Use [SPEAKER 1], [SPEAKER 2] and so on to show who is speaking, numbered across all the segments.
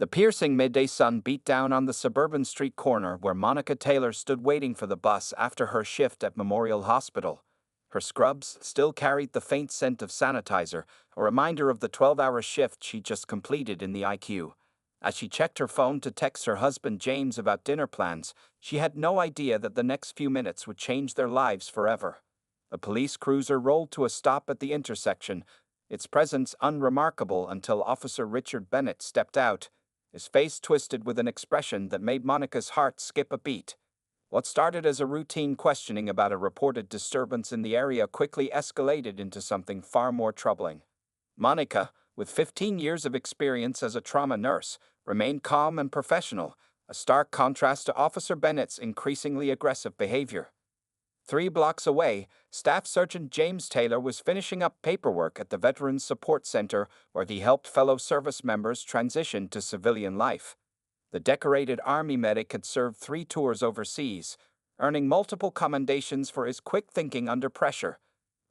[SPEAKER 1] The piercing midday sun beat down on the suburban street corner where Monica Taylor stood waiting for the bus after her shift at Memorial Hospital. Her scrubs still carried the faint scent of sanitizer, a reminder of the 12-hour shift she just completed in the IQ. As she checked her phone to text her husband James about dinner plans, she had no idea that the next few minutes would change their lives forever. A police cruiser rolled to a stop at the intersection, its presence unremarkable until Officer Richard Bennett stepped out, his face twisted with an expression that made Monica's heart skip a beat. What started as a routine questioning about a reported disturbance in the area quickly escalated into something far more troubling. Monica, with 15 years of experience as a trauma nurse, remained calm and professional, a stark contrast to Officer Bennett's increasingly aggressive behavior. 3 blocks away, Staff Sergeant James Taylor was finishing up paperwork at the Veterans Support Center where he helped fellow service members transition to civilian life. The decorated Army medic had served 3 tours overseas, earning multiple commendations for his quick thinking under pressure.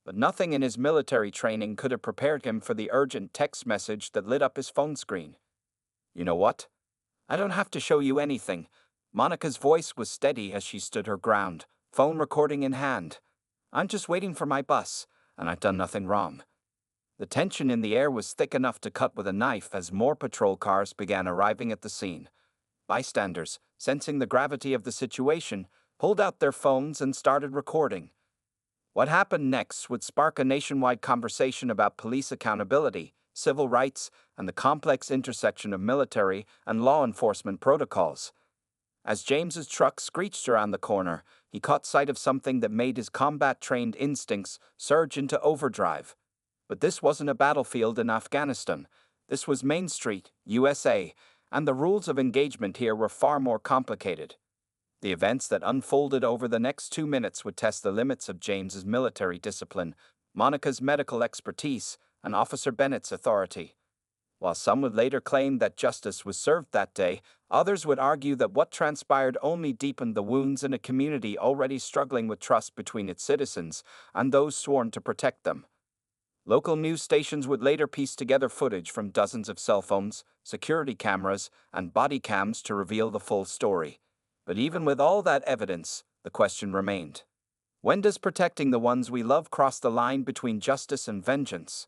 [SPEAKER 1] But nothing in his military training could have prepared him for the urgent text message that lit up his phone screen. "You know what? I don't have to show you anything." Monica's voice was steady as she stood her ground, phone recording in hand. "I'm just waiting for my bus, and I've done nothing wrong." The tension in the air was thick enough to cut with a knife as more patrol cars began arriving at the scene. Bystanders, sensing the gravity of the situation, pulled out their phones and started recording. What happened next would spark a nationwide conversation about police accountability, civil rights, and the complex intersection of military and law enforcement protocols. As James's truck screeched around the corner, he caught sight of something that made his combat-trained instincts surge into overdrive. But this wasn't a battlefield in Afghanistan. This was Main Street, USA, and the rules of engagement here were far more complicated. The events that unfolded over the next 2 minutes would test the limits of James's military discipline, Monica's medical expertise, and Officer Bennett's authority. While some would later claim that justice was served that day, others would argue that what transpired only deepened the wounds in a community already struggling with trust between its citizens and those sworn to protect them. Local news stations would later piece together footage from dozens of cell phones, security cameras, and body cams to reveal the full story. But even with all that evidence, the question remained. When does protecting the ones we love cross the line between justice and vengeance?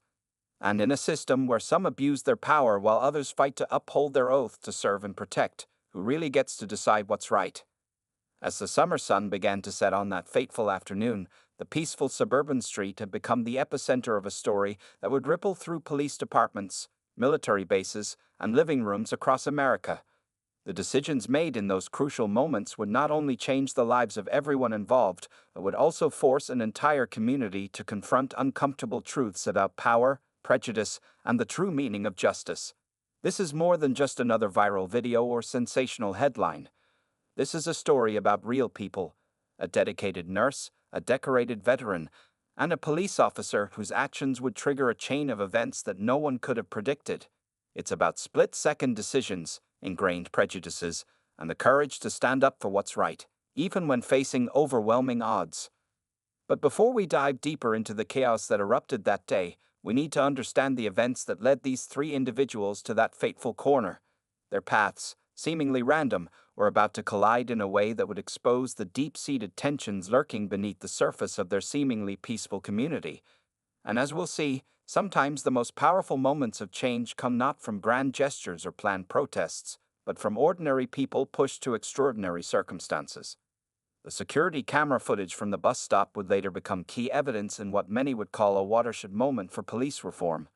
[SPEAKER 1] And in a system where some abuse their power while others fight to uphold their oath to serve and protect, who really gets to decide what's right? As the summer sun began to set on that fateful afternoon, the peaceful suburban street had become the epicenter of a story that would ripple through police departments, military bases, and living rooms across America. The decisions made in those crucial moments would not only change the lives of everyone involved, but would also force an entire community to confront uncomfortable truths about power, prejudice, and the true meaning of justice. This is more than just another viral video or sensational headline. This is a story about real people, a dedicated nurse, a decorated veteran, and a police officer whose actions would trigger a chain of events that no one could have predicted. It's about split-second decisions, ingrained prejudices, and the courage to stand up for what's right, even when facing overwhelming odds. But before we dive deeper into the chaos that erupted that day, we need to understand the events that led these 3 individuals to that fateful corner. Their paths, seemingly random, were about to collide in a way that would expose the deep-seated tensions lurking beneath the surface of their seemingly peaceful community. And as we'll see, sometimes the most powerful moments of change come not from grand gestures or planned protests, but from ordinary people pushed to extraordinary circumstances. The security camera footage from the bus stop would later become key evidence in what many would call a watershed moment for police reform.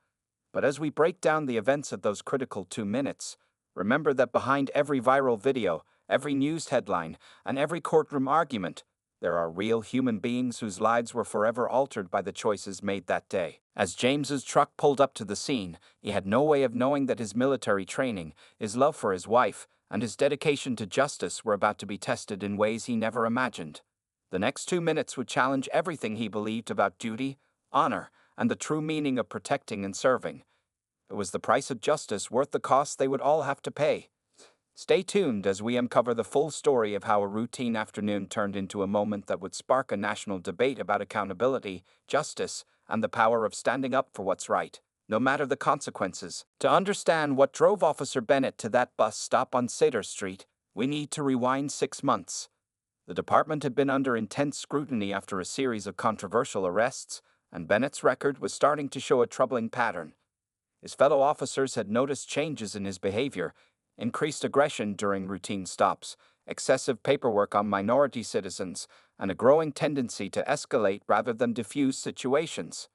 [SPEAKER 1] But as we break down the events of those critical 2 minutes, remember that behind every viral video, every news headline, and every courtroom argument, there are real human beings whose lives were forever altered by the choices made that day. As James's truck pulled up to the scene, he had no way of knowing that his military training, his love for his wife, and his dedication to justice were about to be tested in ways he never imagined. The next 2 minutes would challenge everything he believed about duty, honor, and the true meaning of protecting and serving. But was the price of justice worth the cost they would all have to pay? Stay tuned as we uncover the full story of how a routine afternoon turned into a moment that would spark a national debate about accountability, justice, and the power of standing up for what's right. no matter the consequences. To understand what drove Officer Bennett to that bus stop on Cedar Street, we need to rewind 6 months. The department had been under intense scrutiny after a series of controversial arrests, and Bennett's record was starting to show a troubling pattern. His fellow officers had noticed changes in his behavior: increased aggression during routine stops, excessive paperwork on minority citizens, and a growing tendency to escalate rather than diffuse situations.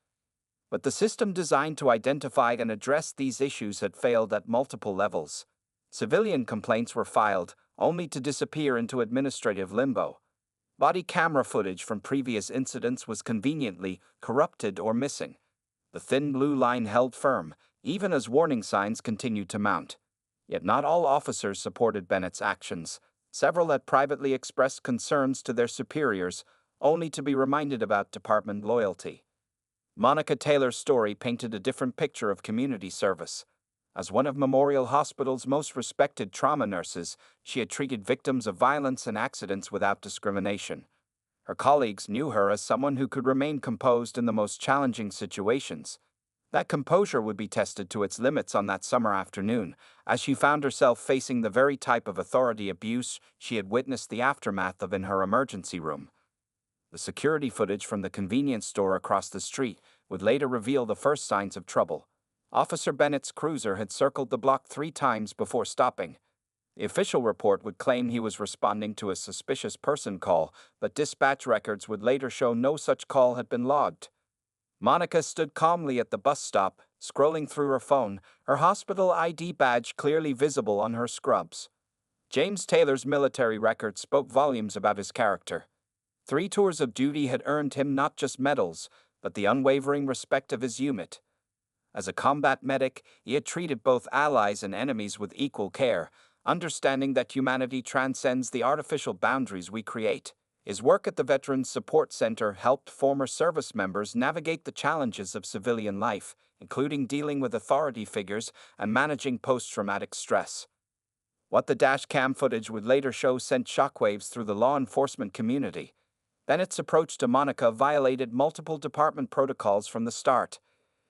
[SPEAKER 1] But the system designed to identify and address these issues had failed at multiple levels. Civilian complaints were filed, only to disappear into administrative limbo. Body camera footage from previous incidents was conveniently corrupted or missing. The thin blue line held firm, even as warning signs continued to mount. Yet not all officers supported Bennett's actions. Several had privately expressed concerns to their superiors, only to be reminded about department loyalty. Monica Taylor's story painted a different picture of community service. As one of Memorial Hospital's most respected trauma nurses, she had treated victims of violence and accidents without discrimination. Her colleagues knew her as someone who could remain composed in the most challenging situations. That composure would be tested to its limits on that summer afternoon, as she found herself facing the very type of authority abuse she had witnessed the aftermath of in her emergency room. The security footage from the convenience store across the street would later reveal the first signs of trouble. Officer Bennett's cruiser had circled the block 3 times before stopping. The official report would claim he was responding to a suspicious person call, but dispatch records would later show no such call had been logged. Monica stood calmly at the bus stop, scrolling through her phone, her hospital ID badge clearly visible on her scrubs. James Taylor's military record spoke volumes about his character. 3 tours of duty had earned him not just medals, but the unwavering respect of his unit. As a combat medic, he had treated both allies and enemies with equal care, understanding that humanity transcends the artificial boundaries we create. His work at the Veterans Support Center helped former service members navigate the challenges of civilian life, including dealing with authority figures and managing post-traumatic stress. What the dashcam footage would later show sent shockwaves through the law enforcement community. Bennett's approach to Monica violated multiple department protocols from the start.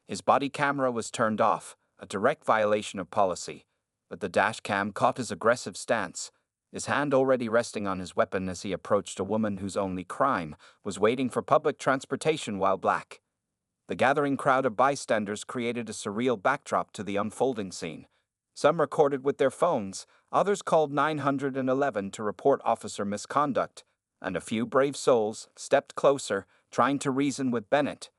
[SPEAKER 1] His body camera was turned off, a direct violation of policy, but the dashcam caught his aggressive stance, his hand already resting on his weapon as he approached a woman whose only crime was waiting for public transportation while black. The gathering crowd of bystanders created a surreal backdrop to the unfolding scene. Some recorded with their phones, others called 911 to report officer misconduct, and a few brave souls stepped closer, trying to reason with Bennett.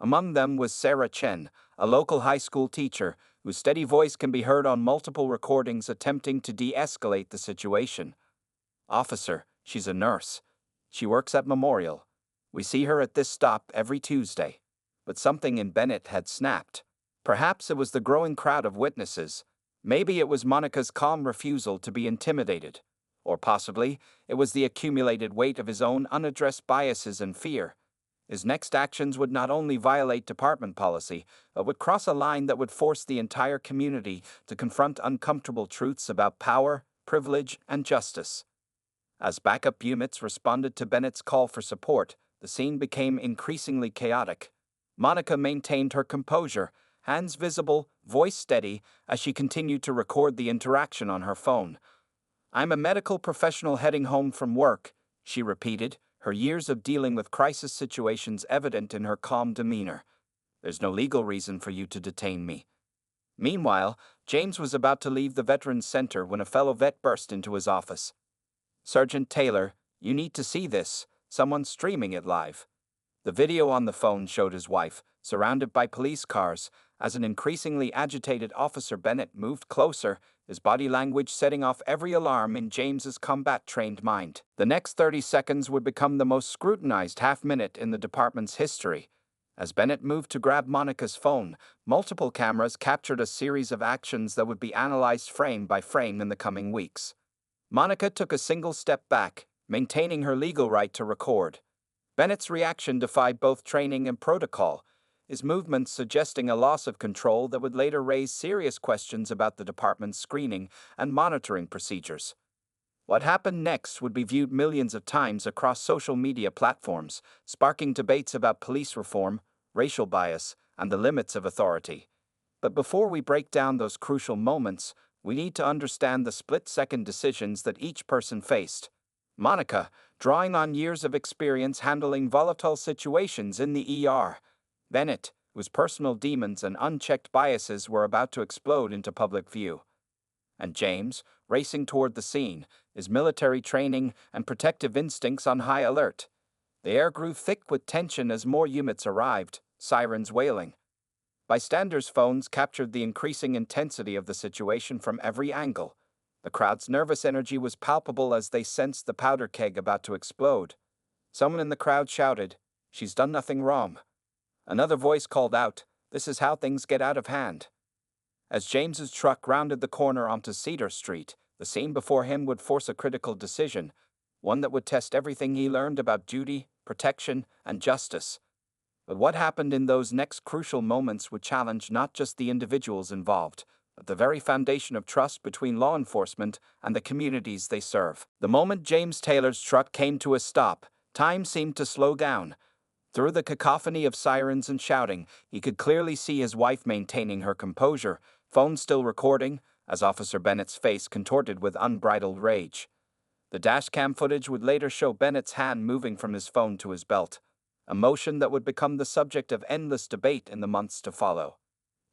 [SPEAKER 1] Among them was Sarah Chen, a local high school teacher, whose steady voice can be heard on multiple recordings attempting to de-escalate the situation. "Officer, she's a nurse. She works at Memorial. We see her at this stop every Tuesday." But something in Bennett had snapped. Perhaps it was the growing crowd of witnesses. Maybe it was Monica's calm refusal to be intimidated. Or possibly, it was the accumulated weight of his own unaddressed biases and fear. His next actions would not only violate department policy, but would cross a line that would force the entire community to confront uncomfortable truths about power, privilege, and justice. As backup units responded to Bennett's call for support, the scene became increasingly chaotic. Monica maintained her composure, hands visible, voice steady, as she continued to record the interaction on her phone. "I'm a medical professional heading home from work," she repeated, her years of dealing with crisis situations evident in her calm demeanor. "There's no legal reason for you to detain me." Meanwhile, James was about to leave the Veterans Center when a fellow vet burst into his office. "Sergeant Taylor, you need to see this. Someone's streaming it live." The video on the phone showed his wife, surrounded by police cars, as an increasingly agitated Officer Bennett moved closer, his body language setting off every alarm in James's combat-trained mind. The next 30 seconds would become the most scrutinized half-minute in the department's history. As Bennett moved to grab Monica's phone, multiple cameras captured a series of actions that would be analyzed frame by frame in the coming weeks. Monica took a single step back, maintaining her legal right to record. Bennett's reaction defied both training and protocol, his movements suggesting a loss of control that would later raise serious questions about the department's screening and monitoring procedures. What happened next would be viewed millions of times across social media platforms, sparking debates about police reform, racial bias, and the limits of authority. But before we break down those crucial moments, we need to understand the split-second decisions that each person faced. Monica, drawing on years of experience handling volatile situations in the ER. Bennett, whose personal demons and unchecked biases were about to explode into public view. And James, racing toward the scene, his military training and protective instincts on high alert. The air grew thick with tension as more units arrived, sirens wailing. Bystanders' phones captured the increasing intensity of the situation from every angle. The crowd's nervous energy was palpable as they sensed the powder keg about to explode. Someone in the crowd shouted, "She's done nothing wrong." Another voice called out, "This is how things get out of hand." As James's truck rounded the corner onto Cedar Street, the scene before him would force a critical decision, one that would test everything he learned about duty, protection, and justice. But what happened in those next crucial moments would challenge not just the individuals involved, but the very foundation of trust between law enforcement and the communities they serve. The moment James Taylor's truck came to a stop, time seemed to slow down. Through the cacophony of sirens and shouting, he could clearly see his wife maintaining her composure, phone still recording, as Officer Bennett's face contorted with unbridled rage. The dashcam footage would later show Bennett's hand moving from his phone to his belt, a motion that would become the subject of endless debate in the months to follow.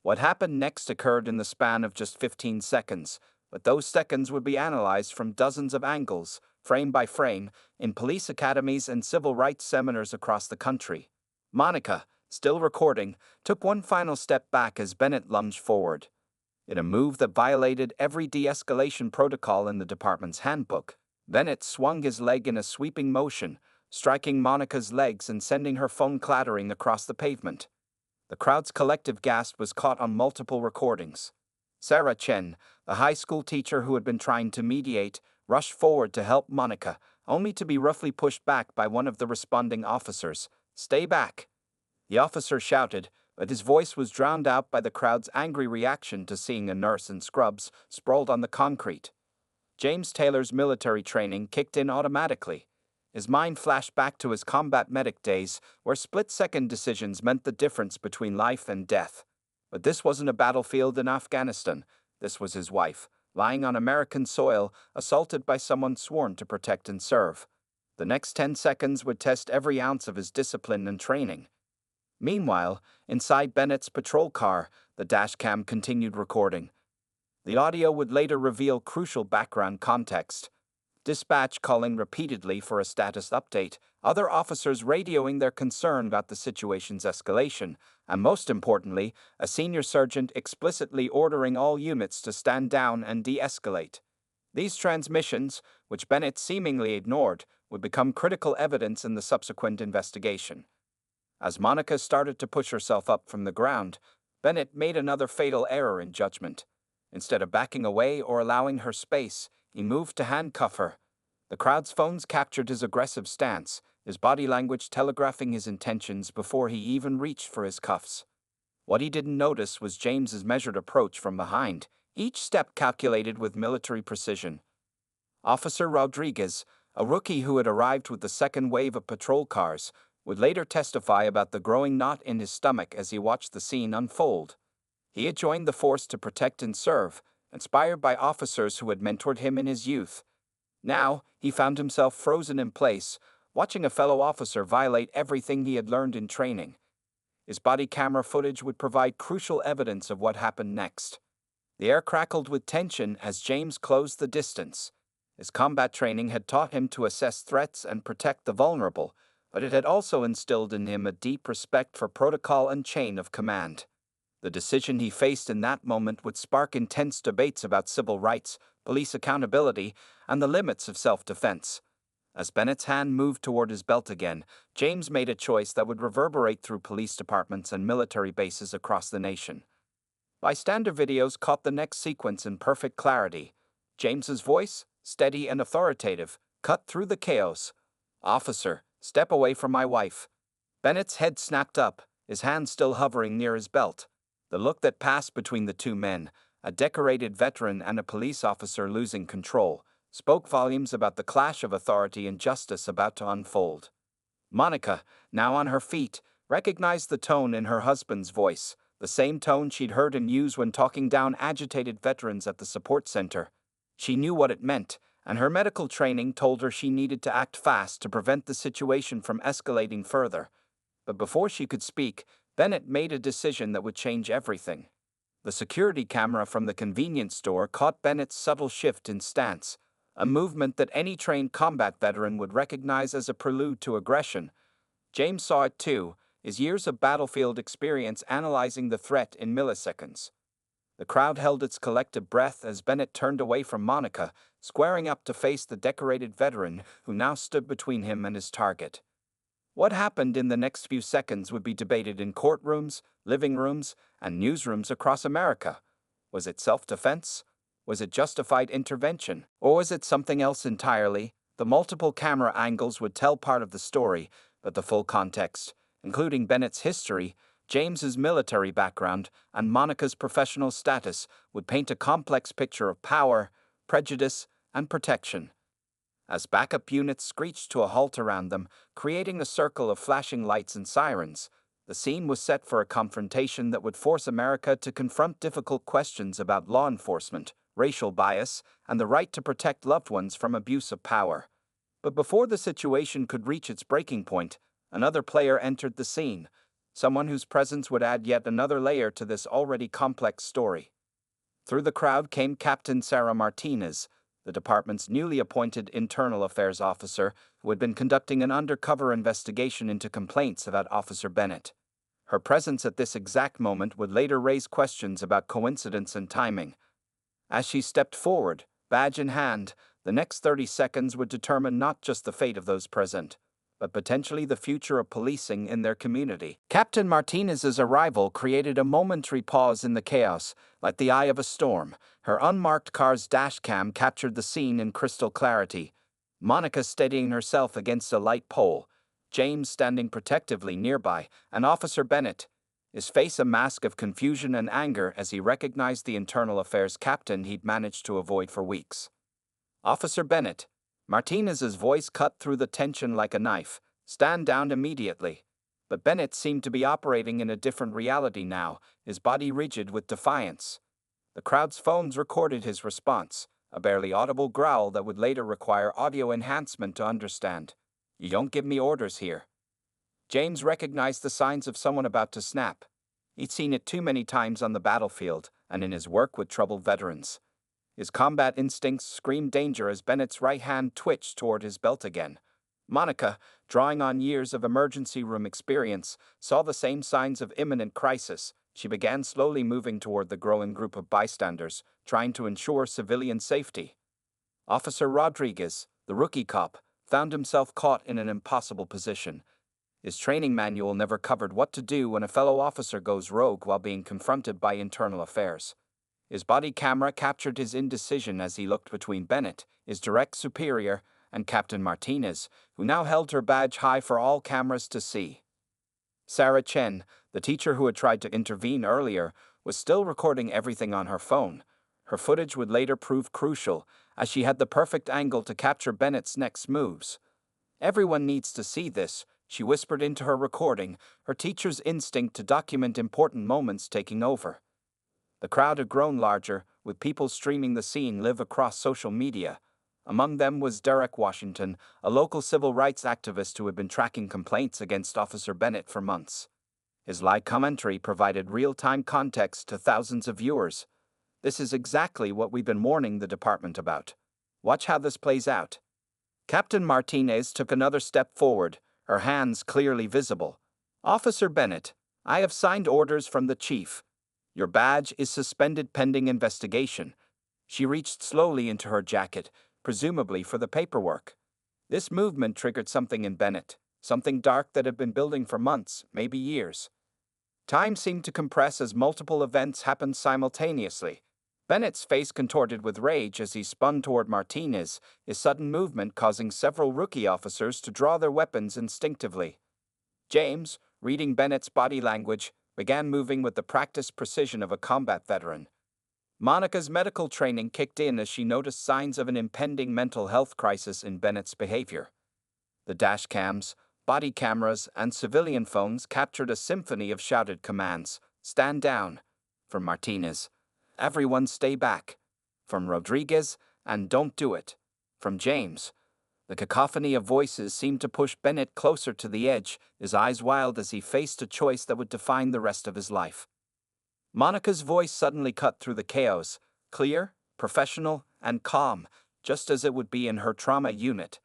[SPEAKER 1] What happened next occurred in the span of just 15 seconds, but those seconds would be analyzed from dozens of angles, frame by frame, in police academies and civil rights seminars across the country. Monica, still recording, took one final step back as Bennett lunged forward. In a move that violated every de-escalation protocol in the department's handbook, Bennett swung his leg in a sweeping motion, striking Monica's legs and sending her phone clattering across the pavement. The crowd's collective gasp was caught on multiple recordings. Sarah Chen, the high school teacher who had been trying to mediate, rushed forward to help Monica, only to be roughly pushed back by one of the responding officers. "Stay back!" The officer shouted, but his voice was drowned out by the crowd's angry reaction to seeing a nurse in scrubs sprawled on the concrete. James Taylor's military training kicked in automatically. His mind flashed back to his combat medic days, where split-second decisions meant the difference between life and death. But this wasn't a battlefield in Afghanistan. This was his wife, lying on American soil, assaulted by someone sworn to protect and serve. The next 10 seconds would test every ounce of his discipline and training. Meanwhile, inside Bennett's patrol car, the dashcam continued recording. The audio would later reveal crucial background context. Dispatch calling repeatedly for a status update, other officers radioing their concern about the situation's escalation, and most importantly, a senior sergeant explicitly ordering all units to stand down and de-escalate. These transmissions, which Bennett seemingly ignored, would become critical evidence in the subsequent investigation. As Monica started to push herself up from the ground, Bennett made another fatal error in judgment. Instead of backing away or allowing her space, he moved to handcuff her. The crowd's phones captured his aggressive stance, his body language telegraphing his intentions before he even reached for his cuffs. What he didn't notice was James's measured approach from behind, each step calculated with military precision. Officer Rodriguez, a rookie who had arrived with the second wave of patrol cars, would later testify about the growing knot in his stomach as he watched the scene unfold. He had joined the force to protect and serve, inspired by officers who had mentored him in his youth. Now, he found himself frozen in place, watching a fellow officer violate everything he had learned in training. His body camera footage would provide crucial evidence of what happened next. The air crackled with tension as James closed the distance. His combat training had taught him to assess threats and protect the vulnerable, but it had also instilled in him a deep respect for protocol and chain of command. The decision he faced in that moment would spark intense debates about civil rights, police accountability, and the limits of self-defense. As Bennett's hand moved toward his belt again, James made a choice that would reverberate through police departments and military bases across the nation. Bystander videos caught the next sequence in perfect clarity. James's voice, steady and authoritative, cut through the chaos. "Officer, step away from my wife." Bennett's head snapped up, his hand still hovering near his belt. The look that passed between the two men, a decorated veteran and a police officer losing control, spoke volumes about the clash of authority and justice about to unfold. Monica, now on her feet, recognized the tone in her husband's voice, the the same tone she'd heard him use when talking down agitated veterans at the support center. She knew what it meant, and her medical training told her she needed to act fast to prevent the situation from escalating further. But before she could speak, Bennett made a decision that would change everything. The security camera from the convenience store caught Bennett's subtle shift in stance, a movement that any trained combat veteran would recognize as a prelude to aggression. James saw it too, his years of battlefield experience analyzing the threat in milliseconds. The crowd held its collective breath as Bennett turned away from Monica, squaring up to face the decorated veteran who now stood between him and his target. What happened in the next few seconds would be debated in courtrooms, living rooms, and newsrooms across America. Was it self-defense? Was it justified intervention? Or was it something else entirely? The multiple camera angles would tell part of the story, but the full context, including Bennett's history, James's military background, and Monica's professional status, would paint a complex picture of power, prejudice, and protection. As backup units screeched to a halt around them, creating a circle of flashing lights and sirens, the scene was set for a confrontation that would force America to confront difficult questions about law enforcement, racial bias, and the right to protect loved ones from abuse of power. But before the situation could reach its breaking point, another player entered the scene, someone whose presence would add yet another layer to this already complex story. Through the crowd came Captain Sarah Martinez, the department's newly appointed internal affairs officer who had been conducting an undercover investigation into complaints about Officer Bennett. Her presence at this exact moment would later raise questions about coincidence and timing. As she stepped forward, badge in hand, the next 30 seconds would determine not just the fate of those present, but potentially the future of policing in their community. Captain Martinez's arrival created a momentary pause in the chaos, like the eye of a storm. Her unmarked car's dash cam captured the scene in crystal clarity. Monica steadying herself against a light pole, James standing protectively nearby, and Officer Bennett, his face a mask of confusion and anger as he recognized the internal affairs captain he'd managed to avoid for weeks. Officer Bennett, Martinez's voice cut through the tension like a knife. Stand down immediately. But Bennett seemed to be operating in a different reality now, his body rigid with defiance. The crowd's phones recorded his response, a barely audible growl that would later require audio enhancement to understand. You don't give me orders here. James recognized the signs of someone about to snap. He'd seen it too many times on the battlefield and in his work with troubled veterans. His combat instincts screamed danger as Bennett's right hand twitched toward his belt again. Monica, drawing on years of emergency room experience, saw the same signs of imminent crisis. She began slowly moving toward the growing group of bystanders, trying to ensure civilian safety. Officer Rodriguez, the rookie cop, found himself caught in an impossible position. His training manual never covered what to do when a fellow officer goes rogue while being confronted by internal affairs. His body camera captured his indecision as he looked between Bennett, his direct superior, and Captain Martinez, who now held her badge high for all cameras to see. Sarah Chen, the teacher who had tried to intervene earlier, was still recording everything on her phone. Her footage would later prove crucial, as she had the perfect angle to capture Bennett's next moves. Everyone needs to see this, she whispered into her recording, her teacher's instinct to document important moments taking over. The crowd had grown larger, with people streaming the scene live across social media. Among them was Derek Washington, a local civil rights activist who had been tracking complaints against Officer Bennett for months. His live commentary provided real-time context to thousands of viewers. This is exactly what we've been warning the department about. Watch how this plays out. Captain Martinez took another step forward, her hands clearly visible. Officer Bennett, I have signed orders from the chief. Your badge is suspended pending investigation. She reached slowly into her jacket, presumably for the paperwork. This movement triggered something in Bennett, something dark that had been building for months, maybe years. Time seemed to compress as multiple events happened simultaneously. Bennett's face contorted with rage as he spun toward Martinez, his sudden movement causing several rookie officers to draw their weapons instinctively. James, reading Bennett's body language, began moving with the practiced precision of a combat veteran. Monica's medical training kicked in as she noticed signs of an impending mental health crisis in Bennett's behavior. The dash cams, body cameras, and civilian phones captured a symphony of shouted commands, "Stand down," from Martinez. "Everyone stay back," from Rodriguez, and "Don't do it," from James. The cacophony of voices seemed to push Bennett closer to the edge, his eyes wild as he faced a choice that would define the rest of his life. Monica's voice suddenly cut through the chaos, clear, professional, and calm, just as it would be in her trauma unit.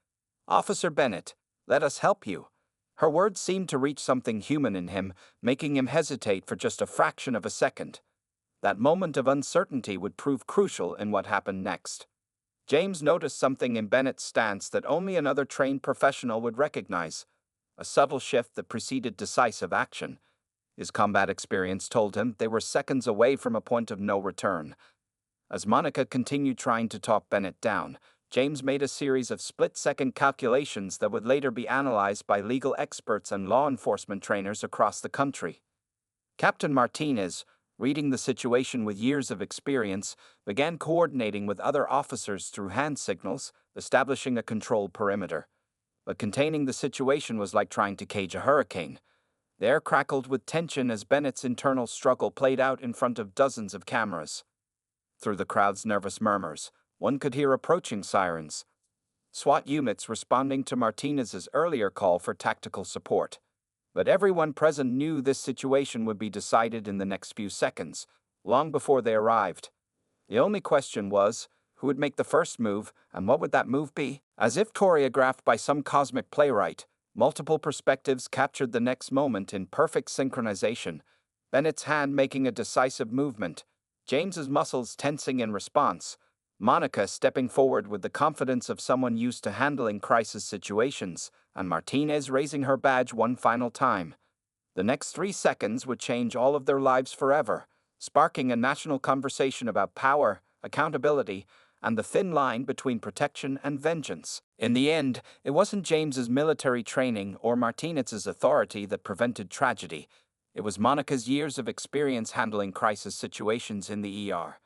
[SPEAKER 1] "Officer Bennett, let us help you." Her words seemed to reach something human in him, making him hesitate for just a fraction of a second. That moment of uncertainty would prove crucial in what happened next. James noticed something in Bennett's stance that only another trained professional would recognize, a subtle shift that preceded decisive action. His combat experience told him they were seconds away from a point of no return. As Monica continued trying to talk Bennett down, James made a series of split-second calculations that would later be analyzed by legal experts and law enforcement trainers across the country. Captain Martinez, reading the situation with years of experience, began coordinating with other officers through hand signals, establishing a controlled perimeter. But containing the situation was like trying to cage a hurricane. The air crackled with tension as Bennett's internal struggle played out in front of dozens of cameras. Through the crowd's nervous murmurs, one could hear approaching sirens. SWAT units responding to Martinez's earlier call for tactical support. But everyone present knew this situation would be decided in the next few seconds, long before they arrived. The only question was, who would make the first move, and what would that move be? As if choreographed by some cosmic playwright, multiple perspectives captured the next moment in perfect synchronization. Bennett's hand making a decisive movement, James's muscles tensing in response, Monica stepping forward with the confidence of someone used to handling crisis situations, and Martinez raising her badge one final time. The next 3 seconds would change all of their lives forever, sparking a national conversation about power, accountability, and the thin line between protection and vengeance. In the end, it wasn't James's military training or Martinez's authority that prevented tragedy. It was Monica's years of experience handling crisis situations in the ER.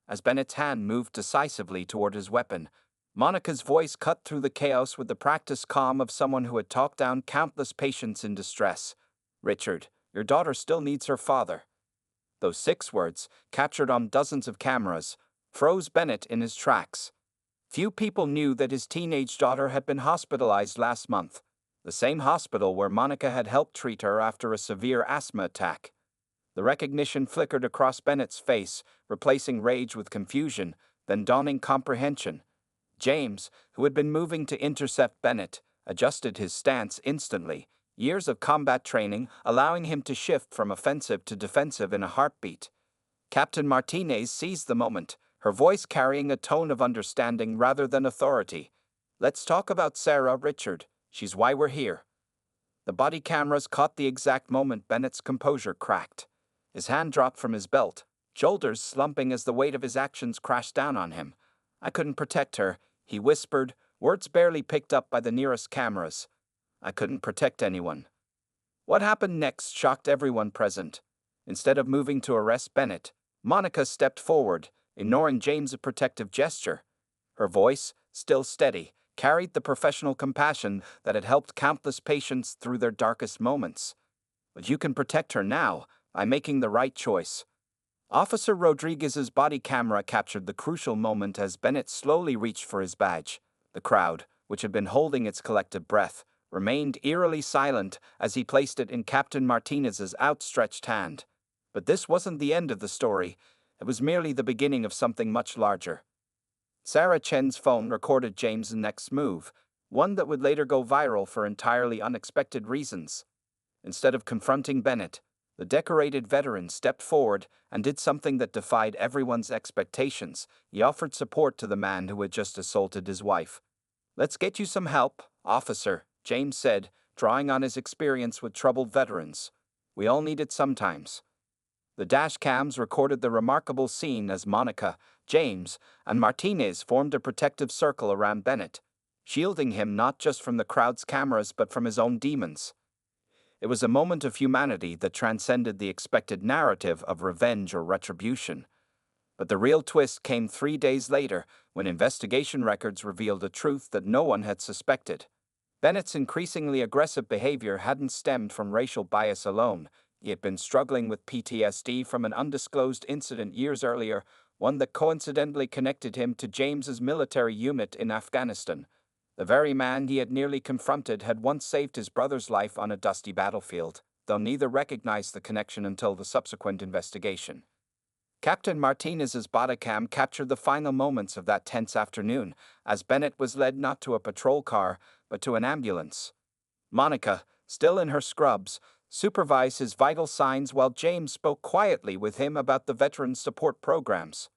[SPEAKER 1] As Bennett's hand moved decisively toward his weapon, Monica's voice cut through the chaos with the practiced calm of someone who had talked down countless patients in distress. "Richard, your daughter still needs her father." Those 6 words, captured on dozens of cameras, froze Bennett in his tracks. Few people knew that his teenage daughter had been hospitalized last month, the same hospital where Monica had helped treat her after a severe asthma attack. The recognition flickered across Bennett's face, replacing rage with confusion, then dawning comprehension. James, who had been moving to intercept Bennett, adjusted his stance instantly, years of combat training allowing him to shift from offensive to defensive in a heartbeat. Captain Martinez seized the moment, her voice carrying a tone of understanding rather than authority. "Let's talk about Sarah, Richard. She's why we're here." The body cameras caught the exact moment Bennett's composure cracked. His hand dropped from his belt, shoulders slumping as the weight of his actions crashed down on him. "I couldn't protect her," he whispered, words barely picked up by the nearest cameras. "I couldn't protect anyone." What happened next shocked everyone present. Instead of moving to arrest Bennett, Monica stepped forward, ignoring James's protective gesture. Her voice, still steady, carried the professional compassion that had helped countless patients through their darkest moments. "But you can protect her now, by making the right choice." Officer Rodriguez's body camera captured the crucial moment as Bennett slowly reached for his badge. The crowd, which had been holding its collective breath, remained eerily silent as he placed it in Captain Martinez's outstretched hand. But this wasn't the end of the story. It was merely the beginning of something much larger. Sarah Chen's phone recorded James' next move, one that would later go viral for entirely unexpected reasons. Instead of confronting Bennett, the decorated veteran stepped forward and did something that defied everyone's expectations. He offered support to the man who had just assaulted his wife. "Let's get you some help, officer," James said, drawing on his experience with troubled veterans. "We all need it sometimes." The dash cams recorded the remarkable scene as Monica, James, and Martinez formed a protective circle around Bennett, shielding him not just from the crowd's cameras but from his own demons. It was a moment of humanity that transcended the expected narrative of revenge or retribution. But the real twist came 3 days later, when investigation records revealed a truth that no one had suspected. Bennett's increasingly aggressive behavior hadn't stemmed from racial bias alone. He had been struggling with PTSD from an undisclosed incident years earlier, one that coincidentally connected him to James's military unit in Afghanistan. The very man he had nearly confronted had once saved his brother's life on a dusty battlefield, though neither recognized the connection until the subsequent investigation. Captain Martinez's bodycam captured the final moments of that tense afternoon, as Bennett was led not to a patrol car, but to an ambulance. Monica, still in her scrubs, supervised his vital signs while James spoke quietly with him about the veteran support programs.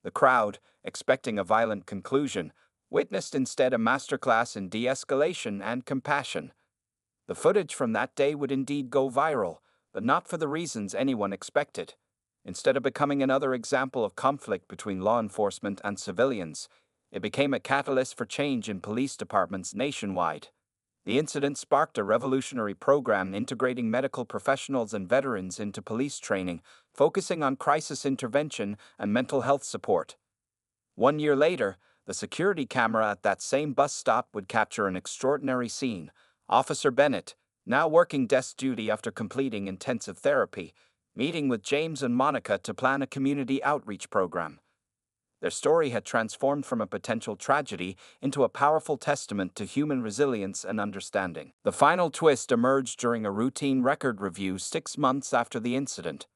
[SPEAKER 1] The crowd, expecting a violent conclusion, witnessed instead a masterclass in de-escalation and compassion. The footage from that day would indeed go viral, but not for the reasons anyone expected. Instead of becoming another example of conflict between law enforcement and civilians, it became a catalyst for change in police departments nationwide. The incident sparked a revolutionary program integrating medical professionals and veterans into police training, focusing on crisis intervention and mental health support. 1 year later, the security camera at that same bus stop would capture an extraordinary scene. Officer Bennett, now working desk duty after completing intensive therapy, meeting with James and Monica to plan a community outreach program. Their story had transformed from a potential tragedy into a powerful testament to human resilience and understanding. The final twist emerged during a routine record review 6 months after the incident.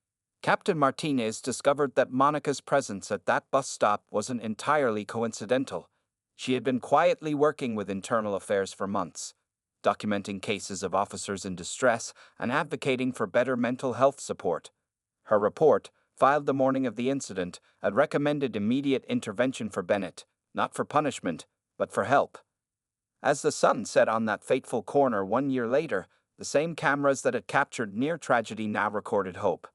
[SPEAKER 1] Captain Martinez discovered that Monica's presence at that bus stop wasn't entirely coincidental. She had been quietly working with internal affairs for months, documenting cases of officers in distress and advocating for better mental health support. Her report, filed the morning of the incident, had recommended immediate intervention for Bennett, not for punishment, but for help. As the sun set on that fateful corner 1 year later, the same cameras that had captured near tragedy now recorded hope.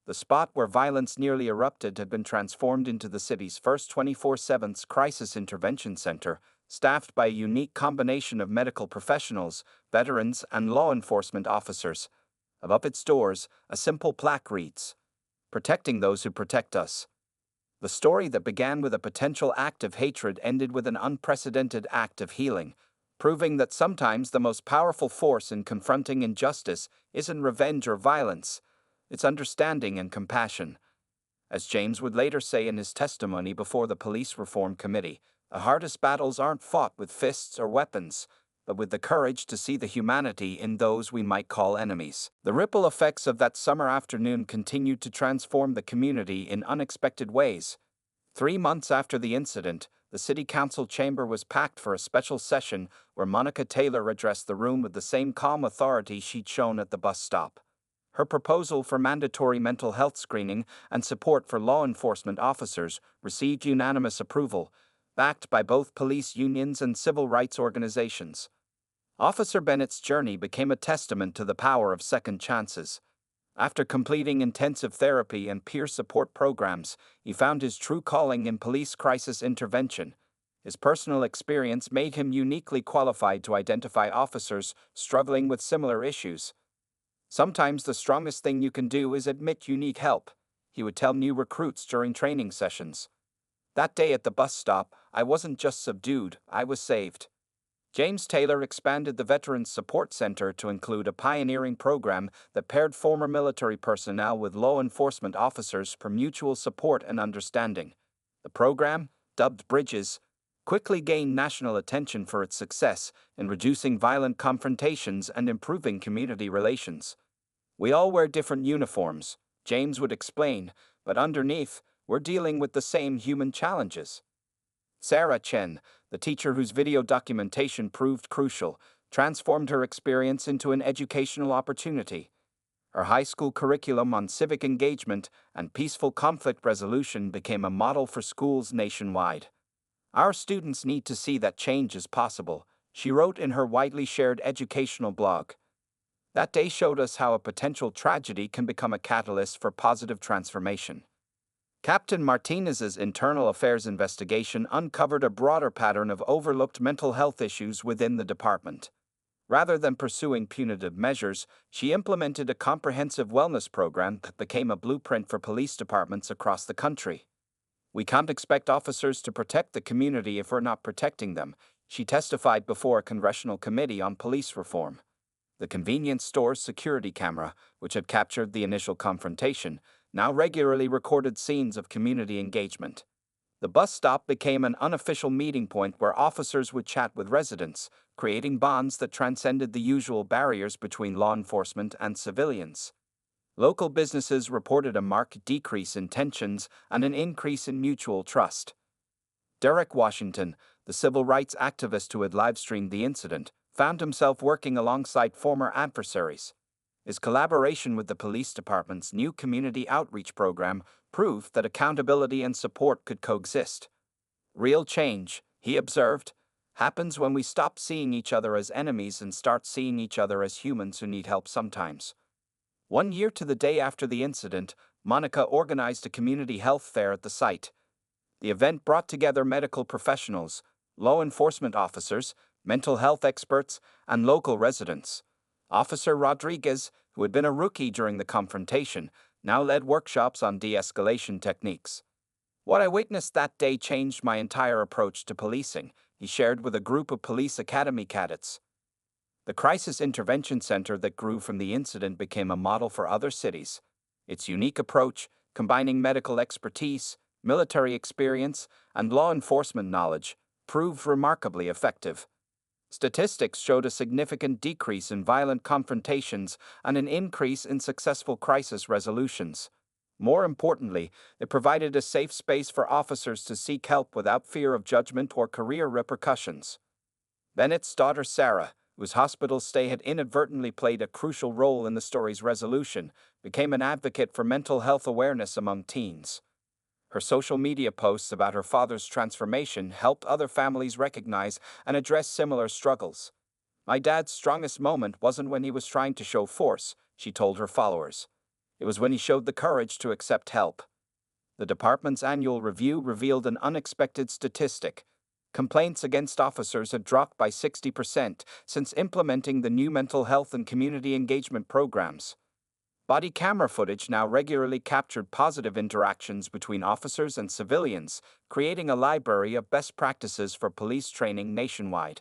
[SPEAKER 1] The spot where violence nearly erupted had been transformed into the city's first 24/7 crisis intervention center, staffed by a unique combination of medical professionals, veterans, and law enforcement officers. Above its doors, a simple plaque reads, "Protecting those who protect us." The story that began with a potential act of hatred ended with an unprecedented act of healing, proving that sometimes the most powerful force in confronting injustice isn't revenge or violence, it's understanding and compassion. As James would later say in his testimony before the Police Reform Committee, the hardest battles aren't fought with fists or weapons, but with the courage to see the humanity in those we might call enemies. The ripple effects of that summer afternoon continued to transform the community in unexpected ways. 3 months after the incident, the City Council chamber was packed for a special session where Monica Taylor addressed the room with the same calm authority she'd shown at the bus stop. Her proposal for mandatory mental health screening and support for law enforcement officers received unanimous approval, backed by both police unions and civil rights organizations. Officer Bennett's journey became a testament to the power of second chances. After completing intensive therapy and peer support programs, he found his true calling in police crisis intervention. His personal experience made him uniquely qualified to identify officers struggling with similar issues. "Sometimes the strongest thing you can do is admit you need help," he would tell new recruits during training sessions. That day at the bus stop, I wasn't just subdued, I was saved. James Taylor expanded the Veterans Support Center to include a pioneering program that paired former military personnel with law enforcement officers for mutual support and understanding. The program, dubbed Bridges, quickly gained national attention for its success in reducing violent confrontations and improving community relations. "We all wear different uniforms," James would explain, "but underneath, we're dealing with the same human challenges." Sarah Chen, the teacher whose video documentation proved crucial, transformed her experience into an educational opportunity. Her high school curriculum on civic engagement and peaceful conflict resolution became a model for schools nationwide. "Our students need to see that change is possible," she wrote in her widely shared educational blog. That day showed us how a potential tragedy can become a catalyst for positive transformation. Captain Martinez's internal affairs investigation uncovered a broader pattern of overlooked mental health issues within the department. Rather than pursuing punitive measures, she implemented a comprehensive wellness program that became a blueprint for police departments across the country. "We can't expect officers to protect the community if we're not protecting them," she testified before a congressional committee on police reform. The convenience store's security camera, which had captured the initial confrontation, now regularly recorded scenes of community engagement. The bus stop became an unofficial meeting point where officers would chat with residents, creating bonds that transcended the usual barriers between law enforcement and civilians. Local businesses reported a marked decrease in tensions and an increase in mutual trust. Derek Washington, the civil rights activist who had live-streamed the incident, found himself working alongside former adversaries. His collaboration with the police department's new community outreach program proved that accountability and support could coexist. Real change, he observed, happens when we stop seeing each other as enemies and start seeing each other as humans who need help sometimes. 1 year to the day after the incident, Monica organized a community health fair at the site. The event brought together medical professionals, law enforcement officers, mental health experts, and local residents. Officer Rodriguez, who had been a rookie during the confrontation, now led workshops on de-escalation techniques. "What I witnessed that day changed my entire approach to policing," he shared with a group of police academy cadets. The Crisis Intervention Center that grew from the incident became a model for other cities. Its unique approach, combining medical expertise, military experience, and law enforcement knowledge, proved remarkably effective. Statistics showed a significant decrease in violent confrontations and an increase in successful crisis resolutions. More importantly, it provided a safe space for officers to seek help without fear of judgment or career repercussions. Bennett's daughter Sarah, whose hospital stay had inadvertently played a crucial role in the story's resolution, became an advocate for mental health awareness among teens. Her social media posts about her father's transformation helped other families recognize and address similar struggles. "My dad's strongest moment wasn't when he was trying to show force," she told her followers. "It was when he showed the courage to accept help." The department's annual review revealed an unexpected statistic. Complaints against officers had dropped by 60% since implementing the new mental health and community engagement programs. Body camera footage now regularly captured positive interactions between officers and civilians, creating a library of best practices for police training nationwide.